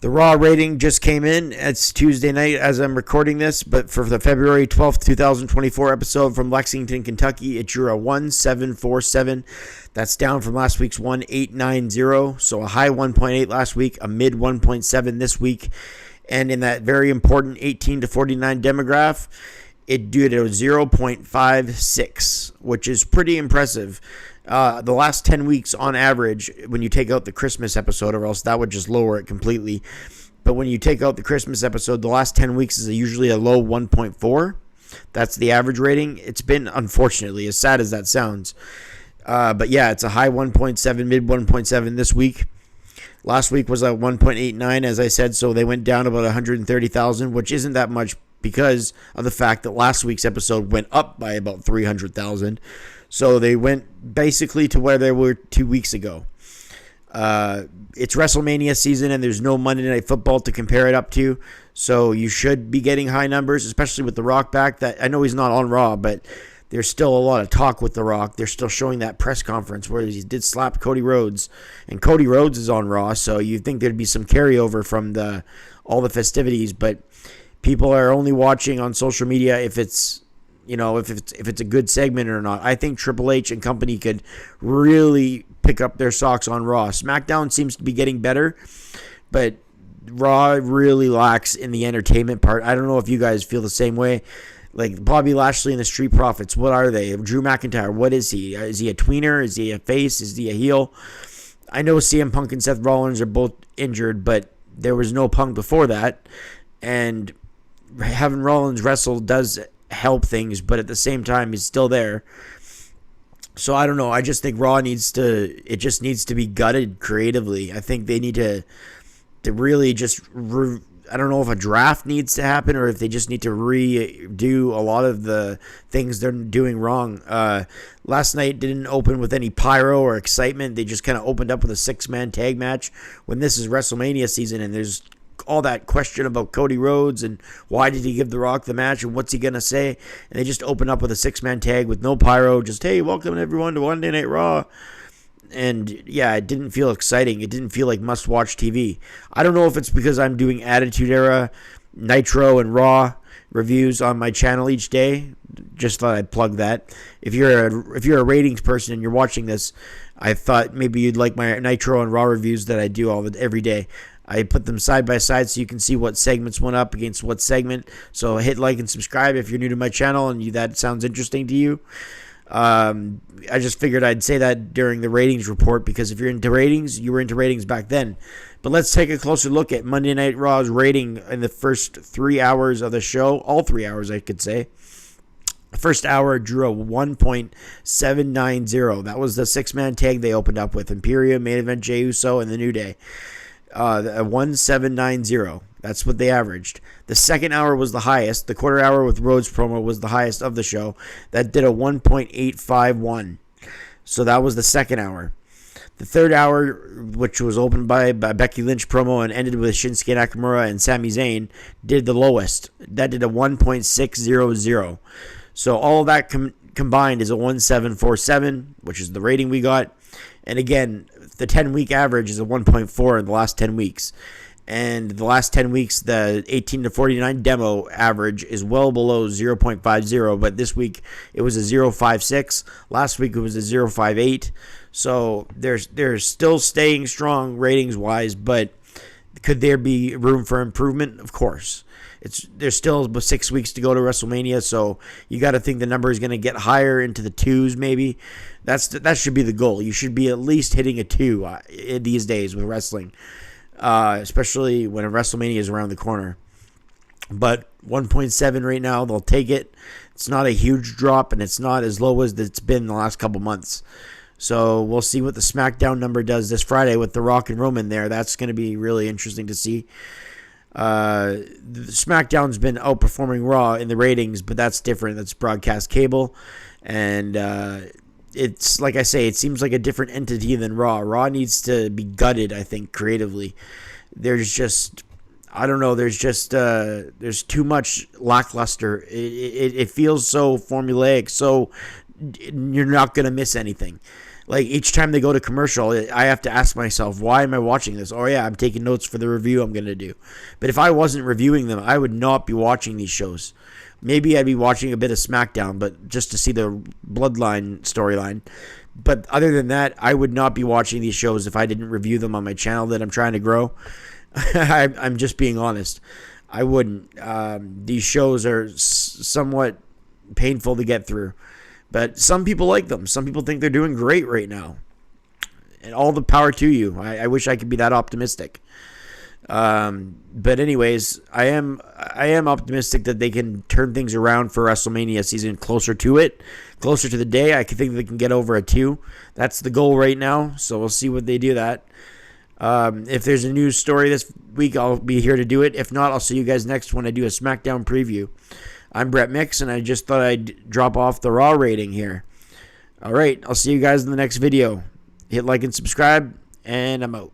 The Raw rating just came in. It's Tuesday night as I'm recording this, but for the February 12th, 2024 episode from Lexington, Kentucky, it drew a 1747. That's down from last week's 1890. So a high 1.8 last week, a mid 1.7 this week. And in that very important 18 to 49 demographic, it did a 0.56, which is pretty impressive. The last 10 weeks on average, when you take out the Christmas episode, or else that would just lower it completely. But when you take out the Christmas episode, the last 10 weeks is usually a low 1.4. That's the average rating. It's been, unfortunately, as sad as that sounds. But yeah, it's a high 1.7, mid 1.7 this week. Last week was a 1.89, as I said, so they went down about 130,000, which isn't that much because of the fact that last week's episode went up by about 300,000. So they went basically to where they were 2 weeks ago. It's WrestleMania season, and there's no Monday Night Football to compare it up to. So you should be getting high numbers, especially with The Rock back. That I know he's not on Raw, but there's still a lot of talk with The Rock. They're still showing that press conference where he did slap Cody Rhodes. And Cody Rhodes is on Raw, so you'd think there'd be some carryover from all the festivities. But people are only watching on social media if it's a good segment or not. I think Triple H and company could really pick up their socks on Raw. SmackDown seems to be getting better, but Raw really lacks in the entertainment part. I don't know if you guys feel the same way. Like Bobby Lashley and the Street Profits, what are they? Drew McIntyre, what is he? Is he a tweener? Is he a face? Is he a heel? I know CM Punk and Seth Rollins are both injured, but there was no Punk before that. And having Rollins wrestle does help things, but at the same time he's still there. So I don't know. I just think Raw needs to be gutted creatively. I think they need to really just I don't know if a draft needs to happen or if they just need to redo a lot of the things they're doing wrong. Last night didn't open with any pyro or excitement. They just kind of opened up with a 6-man tag match when this is WrestleMania season and there's all that question about Cody Rhodes and why did he give The Rock the match and what's he going to say. And they just open up with a 6-man tag with no pyro. Just, hey, welcome everyone to Monday Night Raw. And yeah, it didn't feel exciting. It didn't feel like must-watch TV. I don't know if it's because I'm doing Attitude Era, Nitro, and Raw reviews on my channel each day. Just thought I'd plug that. If you're a ratings person and you're watching this, I thought maybe you'd like my Nitro and Raw reviews that I do every day. I put them side by side so you can see what segments went up against what segment. So hit like and subscribe if you're new to my channel and that sounds interesting to you. I just figured I'd say that during the ratings report because if you're into ratings, you were into ratings back then. But let's take a closer look at Monday Night Raw's rating in the first 3 hours of the show. All 3 hours, I could say. The first hour drew a 1.790. That was the 6-man tag they opened up with. Imperium, Main Event, Jey Uso, and The New Day. A 1790. That's what they averaged. The second hour was the highest. The quarter hour with Rhodes promo was the highest of the show. That did a 1.851. So that was the second hour. The third hour, which was opened by Becky Lynch promo and ended with Shinsuke Nakamura and Sami Zayn, did the lowest. That did a 1.600. So all of that combined is a 1747, which is the rating we got. And again, the 10-week average is a 1.4 in the last 10 weeks. And the last 10 weeks, the 18 to 49 demo average is well below 0.50. But this week, it was a 0.56. Last week, it was a 0.58. So they're still staying strong ratings-wise. But could there be room for improvement? Of course. There's still 6 weeks to go to WrestleMania, so you got to think the number is going to get higher into the 2s maybe. That should be the goal. You should be at least hitting a 2 these days with wrestling, especially when WrestleMania is around the corner. But 1.7 right now, they'll take it. It's not a huge drop, and it's not as low as it's been the last couple months. So we'll see what the SmackDown number does this Friday with The Rock and Roman there. That's going to be really interesting to see. SmackDown's been outperforming Raw in the ratings, but that's different. That's broadcast cable, and it's like I say, it seems like a different entity than Raw. Raw needs to be gutted, I think, creatively. There's just, I don't know, there's too much lackluster. It feels so formulaic, so you're not going to miss anything. Like, each time they go to commercial, I have to ask myself, why am I watching this? Oh, yeah, I'm taking notes for the review I'm going to do. But if I wasn't reviewing them, I would not be watching these shows. Maybe I'd be watching a bit of SmackDown, but just to see the Bloodline storyline. But other than that, I would not be watching these shows if I didn't review them on my channel that I'm trying to grow. I'm just being honest. I wouldn't. These shows are somewhat painful to get through. But some people like them. Some people think they're doing great right now. And all the power to you. I wish I could be that optimistic. But anyways, I am optimistic that they can turn things around for WrestleMania season, closer to it, closer to the day. I think they can get over a 2. That's the goal right now. So we'll see what they do that. If there's a news story this week, I'll be here to do it. If not, I'll see you guys next when I do a SmackDown preview. I'm Brett Mix, and I just thought I'd drop off the Raw rating here. All right, I'll see you guys in the next video. Hit like and subscribe, and I'm out.